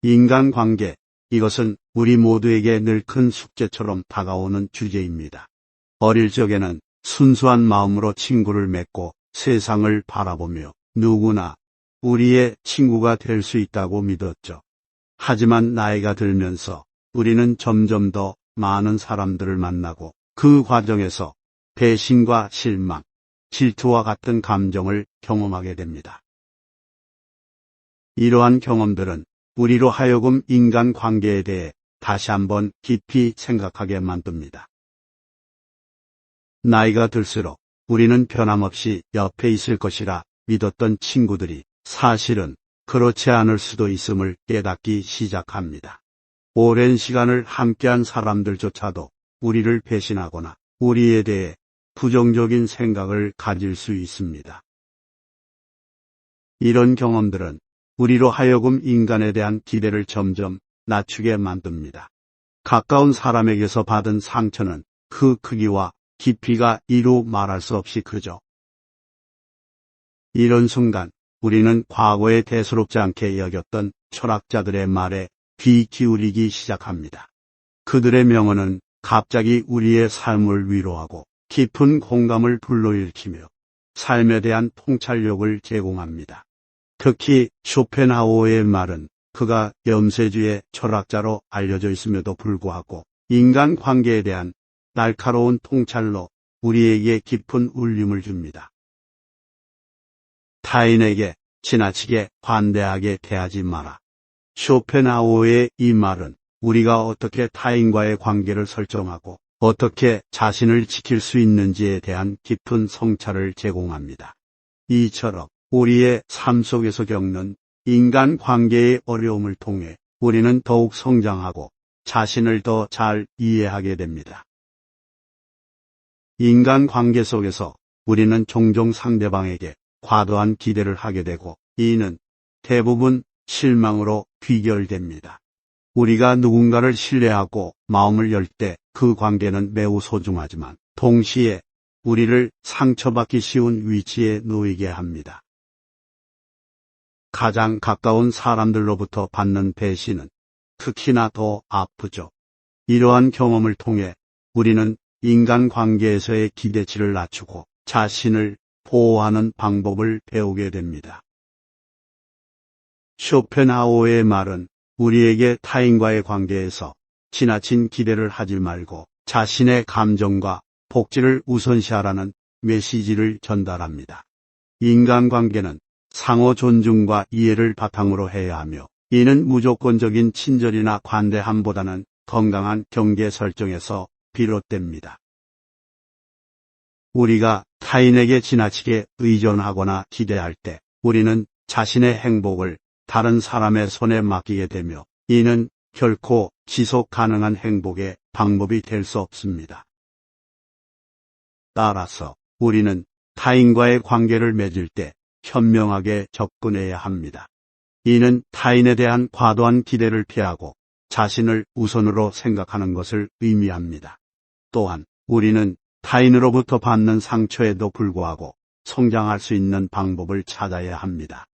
인간관계, 이것은 우리 모두에게 늘 큰 숙제처럼 다가오는 주제입니다. 어릴 적에는 순수한 마음으로 친구를 맺고 세상을 바라보며 누구나 우리의 친구가 될 수 있다고 믿었죠. 하지만 나이가 들면서 우리는 점점 더 많은 사람들을 만나고 그 과정에서 배신과 실망, 질투와 같은 감정을 경험하게 됩니다. 이러한 경험들은 우리로 하여금 인간관계에 대해 다시 한번 깊이 생각하게 만듭니다. 나이가 들수록 우리는 변함없이 옆에 있을 것이라 믿었던 친구들이 사실은 그렇지 않을 수도 있음을 깨닫기 시작합니다. 오랜 시간을 함께한 사람들조차도 우리를 배신하거나 우리에 대해 부정적인 생각을 가질 수 있습니다. 이런 경험들은 우리로 하여금 인간에 대한 기대를 점점 낮추게 만듭니다. 가까운 사람에게서 받은 상처는 그 크기와 깊이가 이루 말할 수 없이 크죠. 이런 순간 우리는 과거에 대수롭지 않게 여겼던 철학자들의 말에 귀 기울이기 시작합니다. 그들의 명언은 갑자기 우리의 삶을 위로하고 깊은 공감을 불러일으키며 삶에 대한 통찰력을 제공합니다. 특히 쇼펜하우어의 말은 그가 염세주의 철학자로 알려져 있음에도 불구하고 인간관계에 대한 날카로운 통찰로 우리에게 깊은 울림을 줍니다. 타인에게 지나치게 관대하게 대하지 마라. 쇼펜하우어의 이 말은 우리가 어떻게 타인과의 관계를 설정하고 어떻게 자신을 지킬 수 있는지에 대한 깊은 성찰을 제공합니다. 이처럼 우리의 삶 속에서 겪는 인간관계의 어려움을 통해 우리는 더욱 성장하고 자신을 더 잘 이해하게 됩니다. 인간관계 속에서 우리는 종종 상대방에게 과도한 기대를 하게 되고 이는 대부분 실망으로 귀결됩니다. 우리가 누군가를 신뢰하고 마음을 열 때 그 관계는 매우 소중하지만 동시에 우리를 상처받기 쉬운 위치에 놓이게 합니다. 가장 가까운 사람들로부터 받는 배신은 특히나 더 아프죠. 이러한 경험을 통해 우리는 인간관계에서의 기대치를 낮추고 자신을 보호하는 방법을 배우게 됩니다. 쇼펜하우어의 말은 우리에게 타인과의 관계에서 지나친 기대를 하지 말고 자신의 감정과 복지를 우선시하라는 메시지를 전달합니다. 인간관계는 상호 존중과 이해를 바탕으로 해야 하며 이는 무조건적인 친절이나 관대함보다는 건강한 경계 설정에서 비롯됩니다. 우리가 타인에게 지나치게 의존하거나 기대할 때 우리는 자신의 행복을 다른 사람의 손에 맡기게 되며 이는 결코 지속 가능한 행복의 방법이 될 수 없습니다. 따라서 우리는 타인과의 관계를 맺을 때 현명하게 접근해야 합니다. 이는 타인에 대한 과도한 기대를 피하고 자신을 우선으로 생각하는 것을 의미합니다. 또한 우리는 타인으로부터 받는 상처에도 불구하고 성장할 수 있는 방법을 찾아야 합니다.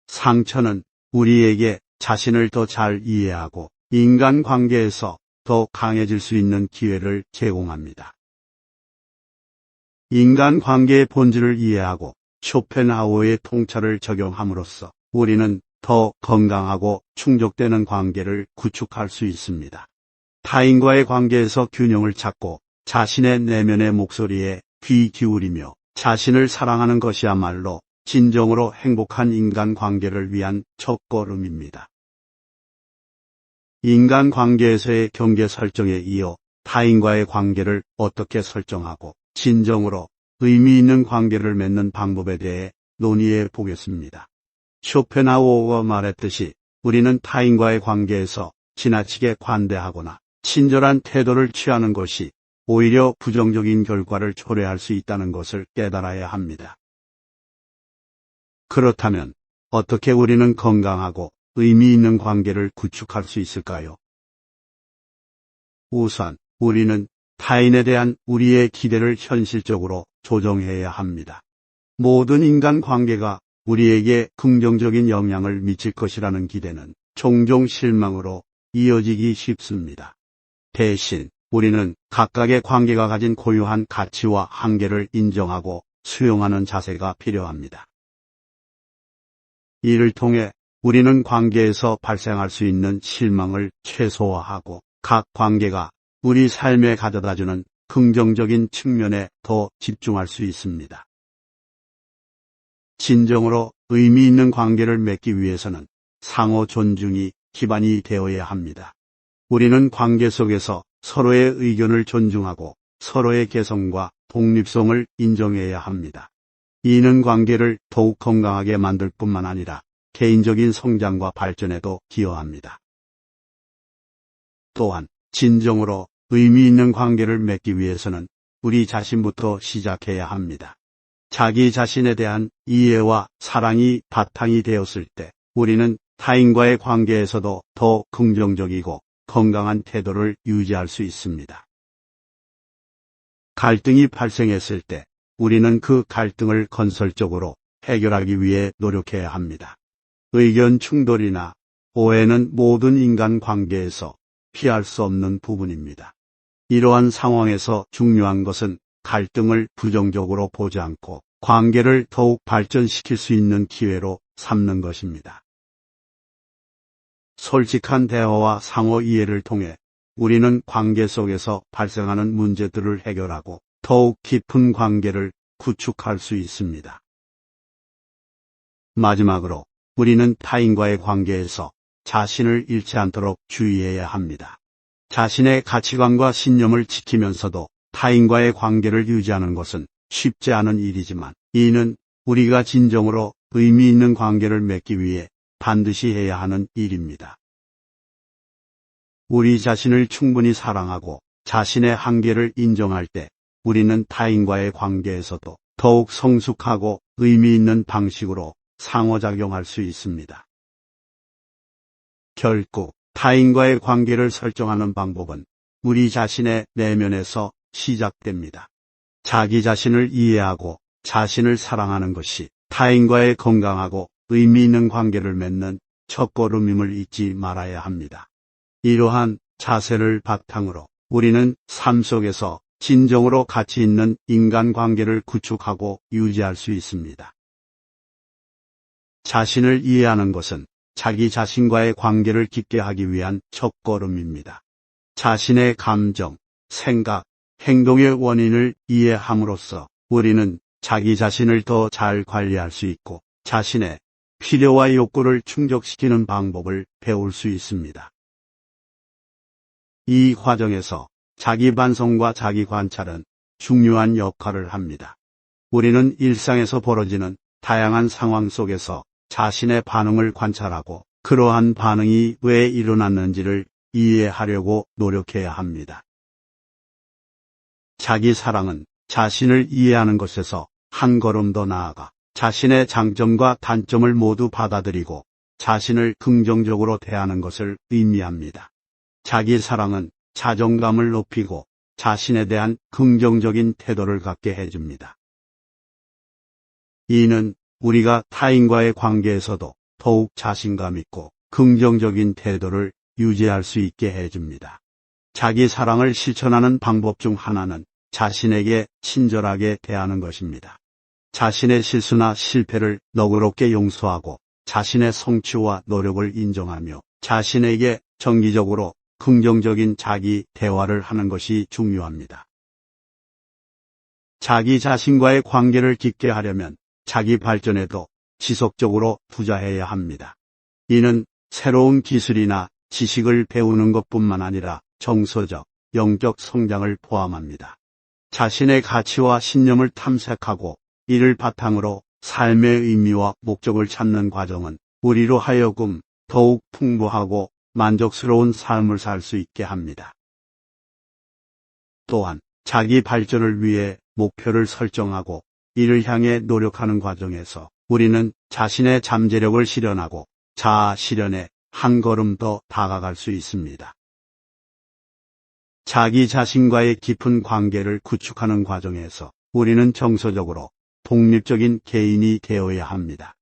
상처는 우리에게 자신을 더 잘 이해하고 인간관계에서 더 강해질 수 있는 기회를 제공합니다. 인간관계의 본질을 이해하고 쇼펜하우어의 통찰을 적용함으로써 우리는 더 건강하고 충족되는 관계를 구축할 수 있습니다. 타인과의 관계에서 균형을 찾고 자신의 내면의 목소리에 귀 기울이며 자신을 사랑하는 것이야말로 진정으로 행복한 인간관계를 위한 첫걸음입니다. 인간관계에서의 경계 설정에 이어 타인과의 관계를 어떻게 설정하고 진정으로 의미 있는 관계를 맺는 방법에 대해 논의해 보겠습니다. 쇼펜하우어가 말했듯이 우리는 타인과의 관계에서 지나치게 관대하거나 친절한 태도를 취하는 것이 오히려 부정적인 결과를 초래할 수 있다는 것을 깨달아야 합니다. 그렇다면 어떻게 우리는 건강하고 의미 있는 관계를 구축할 수 있을까요? 우선 우리는 타인에 대한 우리의 기대를 현실적으로 조정해야 합니다. 모든 인간관계가 우리에게 긍정적인 영향을 미칠 것이라는 기대는 종종 실망으로 이어지기 쉽습니다. 대신 우리는 각각의 관계가 가진 고유한 가치와 한계를 인정하고 수용하는 자세가 필요합니다. 이를 통해 우리는 관계에서 발생할 수 있는 실망을 최소화하고 각 관계가 우리 삶에 가져다주는 긍정적인 측면에 더 집중할 수 있습니다. 진정으로 의미 있는 관계를 맺기 위해서는 상호 존중이 기반이 되어야 합니다. 우리는 관계 속에서 서로의 의견을 존중하고 서로의 개성과 독립성을 인정해야 합니다. 이는 관계를 더욱 건강하게 만들 뿐만 아니라 개인적인 성장과 발전에도 기여합니다. 또한 진정으로 의미 있는 관계를 맺기 위해서는 우리 자신부터 시작해야 합니다. 자기 자신에 대한 이해와 사랑이 바탕이 되었을 때 우리는 타인과의 관계에서도 더 긍정적이고 건강한 태도를 유지할 수 있습니다. 갈등이 발생했을 때 우리는 그 갈등을 건설적으로 해결하기 위해 노력해야 합니다. 의견 충돌이나 오해는 모든 인간 관계에서 피할 수 없는 부분입니다. 이러한 상황에서 중요한 것은 갈등을 부정적으로 보지 않고 관계를 더욱 발전시킬 수 있는 기회로 삼는 것입니다. 솔직한 대화와 상호 이해를 통해 우리는 관계 속에서 발생하는 문제들을 해결하고 더욱 깊은 관계를 구축할 수 있습니다. 마지막으로 우리는 타인과의 관계에서 자신을 잃지 않도록 주의해야 합니다. 자신의 가치관과 신념을 지키면서도 타인과의 관계를 유지하는 것은 쉽지 않은 일이지만 이는 우리가 진정으로 의미 있는 관계를 맺기 위해 반드시 해야 하는 일입니다. 우리 자신을 충분히 사랑하고 자신의 한계를 인정할 때 우리는 타인과의 관계에서도 더욱 성숙하고 의미 있는 방식으로 상호작용할 수 있습니다. 결국 타인과의 관계를 설정하는 방법은 우리 자신의 내면에서 시작됩니다. 자기 자신을 이해하고 자신을 사랑하는 것이 타인과의 건강하고 의미 있는 관계를 맺는 첫걸음임을 잊지 말아야 합니다. 이러한 자세를 바탕으로 우리는 삶 속에서 진정으로 가치 있는 인간관계를 구축하고 유지할 수 있습니다. 자신을 이해하는 것은 자기 자신과의 관계를 깊게 하기 위한 첫걸음입니다. 자신의 감정, 생각, 행동의 원인을 이해함으로써 우리는 자기 자신을 더 잘 관리할 수 있고 자신의 필요와 욕구를 충족시키는 방법을 배울 수 있습니다. 이 과정에서 자기 반성과 자기 관찰은 중요한 역할을 합니다. 우리는 일상에서 벌어지는 다양한 상황 속에서 자신의 반응을 관찰하고 그러한 반응이 왜 일어났는지를 이해하려고 노력해야 합니다. 자기 사랑은 자신을 이해하는 것에서 한 걸음 더 나아가 자신의 장점과 단점을 모두 받아들이고 자신을 긍정적으로 대하는 것을 의미합니다. 자기 사랑은 자존감을 높이고 자신에 대한 긍정적인 태도를 갖게 해줍니다. 이는 우리가 타인과의 관계에서도 더욱 자신감 있고 긍정적인 태도를 유지할 수 있게 해줍니다. 자기 사랑을 실천하는 방법 중 하나는 자신에게 친절하게 대하는 것입니다. 자신의 실수나 실패를 너그럽게 용서하고 자신의 성취와 노력을 인정하며 자신에게 정기적으로 긍정적인 자기 대화를 하는 것이 중요합니다. 자기 자신과의 관계를 깊게 하려면 자기 발전에도 지속적으로 투자해야 합니다. 이는 새로운 기술이나 지식을 배우는 것뿐만 아니라 정서적, 영적 성장을 포함합니다. 자신의 가치와 신념을 탐색하고 이를 바탕으로 삶의 의미와 목적을 찾는 과정은 우리로 하여금 더욱 풍부하고 만족스러운 삶을 살 수 있게 합니다. 또한 자기 발전을 위해 목표를 설정하고 이를 향해 노력하는 과정에서 우리는 자신의 잠재력을 실현하고 자아 실현에 한 걸음 더 다가갈 수 있습니다. 자기 자신과의 깊은 관계를 구축하는 과정에서 우리는 정서적으로 독립적인 개인이 되어야 합니다.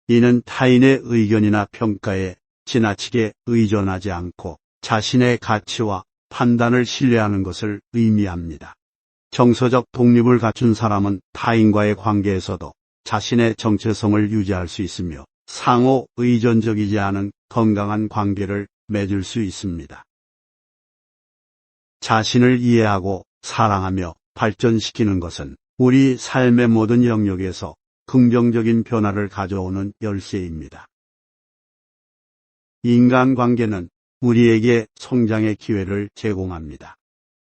이는 타인의 의견이나 평가에 지나치게 의존하지 않고 자신의 가치와 판단을 신뢰하는 것을 의미합니다. 정서적 독립을 갖춘 사람은 타인과의 관계에서도 자신의 정체성을 유지할 수 있으며 상호 의존적이지 않은 건강한 관계를 맺을 수 있습니다. 자신을 이해하고 사랑하며 발전시키는 것은 우리 삶의 모든 영역에서 긍정적인 변화를 가져오는 열쇠입니다. 인간관계는 우리에게 성장의 기회를 제공합니다.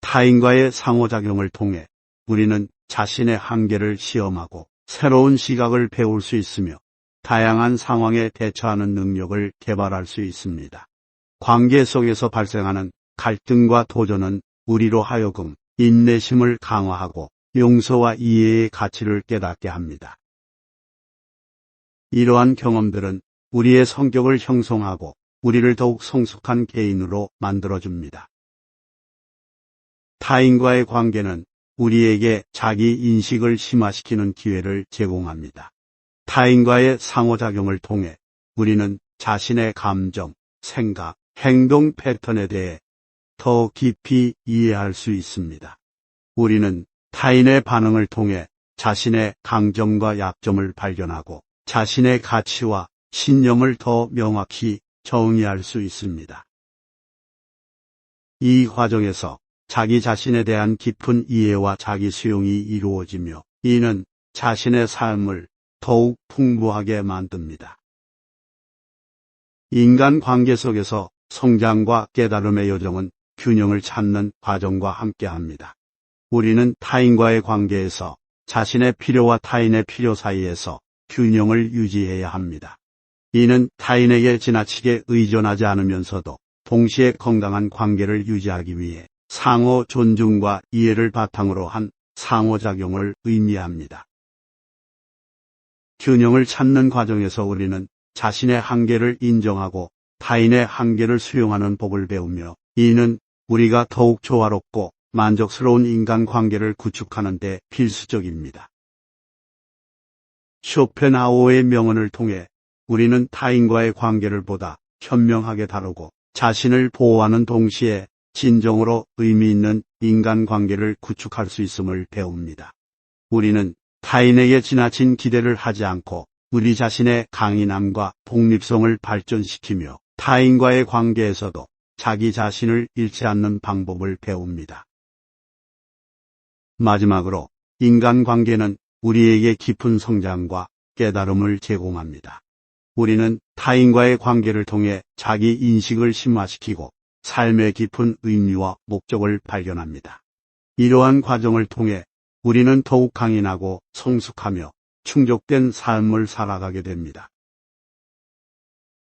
타인과의 상호작용을 통해 우리는 자신의 한계를 시험하고 새로운 시각을 배울 수 있으며 다양한 상황에 대처하는 능력을 개발할 수 있습니다. 관계 속에서 발생하는 갈등과 도전은 우리로 하여금 인내심을 강화하고 용서와 이해의 가치를 깨닫게 합니다. 이러한 경험들은 우리의 성격을 형성하고 우리를 더욱 성숙한 개인으로 만들어줍니다. 타인과의 관계는 우리에게 자기 인식을 심화시키는 기회를 제공합니다. 타인과의 상호작용을 통해 우리는 자신의 감정, 생각, 행동 패턴에 대해 더 깊이 이해할 수 있습니다. 우리는 타인의 반응을 통해 자신의 강점과 약점을 발견하고 자신의 가치와 신념을 더 명확히 정의할 수 있습니다. 이 과정에서 자기 자신에 대한 깊은 이해와 자기 수용이 이루어지며 이는 자신의 삶을 더욱 풍부하게 만듭니다. 인간 관계 속에서 성장과 깨달음의 여정은 균형을 찾는 과정과 함께합니다. 우리는 타인과의 관계에서 자신의 필요와 타인의 필요 사이에서 균형을 유지해야 합니다. 이는 타인에게 지나치게 의존하지 않으면서도 동시에 건강한 관계를 유지하기 위해 상호 존중과 이해를 바탕으로 한 상호작용을 의미합니다. 균형을 찾는 과정에서 우리는 자신의 한계를 인정하고 타인의 한계를 수용하는 법을 배우며 이는 우리가 더욱 조화롭고 만족스러운 인간관계를 구축하는 데 필수적입니다. 쇼펜하우어의 명언을 통해 우리는 타인과의 관계를 보다 현명하게 다루고 자신을 보호하는 동시에 진정으로 의미 있는 인간관계를 구축할 수 있음을 배웁니다. 우리는 타인에게 지나친 기대를 하지 않고 우리 자신의 강인함과 독립성을 발전시키며 타인과의 관계에서도 자기 자신을 잃지 않는 방법을 배웁니다. 마지막으로 인간관계는 우리에게 깊은 성장과 깨달음을 제공합니다. 우리는 타인과의 관계를 통해 자기 인식을 심화시키고 삶의 깊은 의미와 목적을 발견합니다. 이러한 과정을 통해 우리는 더욱 강인하고 성숙하며 충족된 삶을 살아가게 됩니다.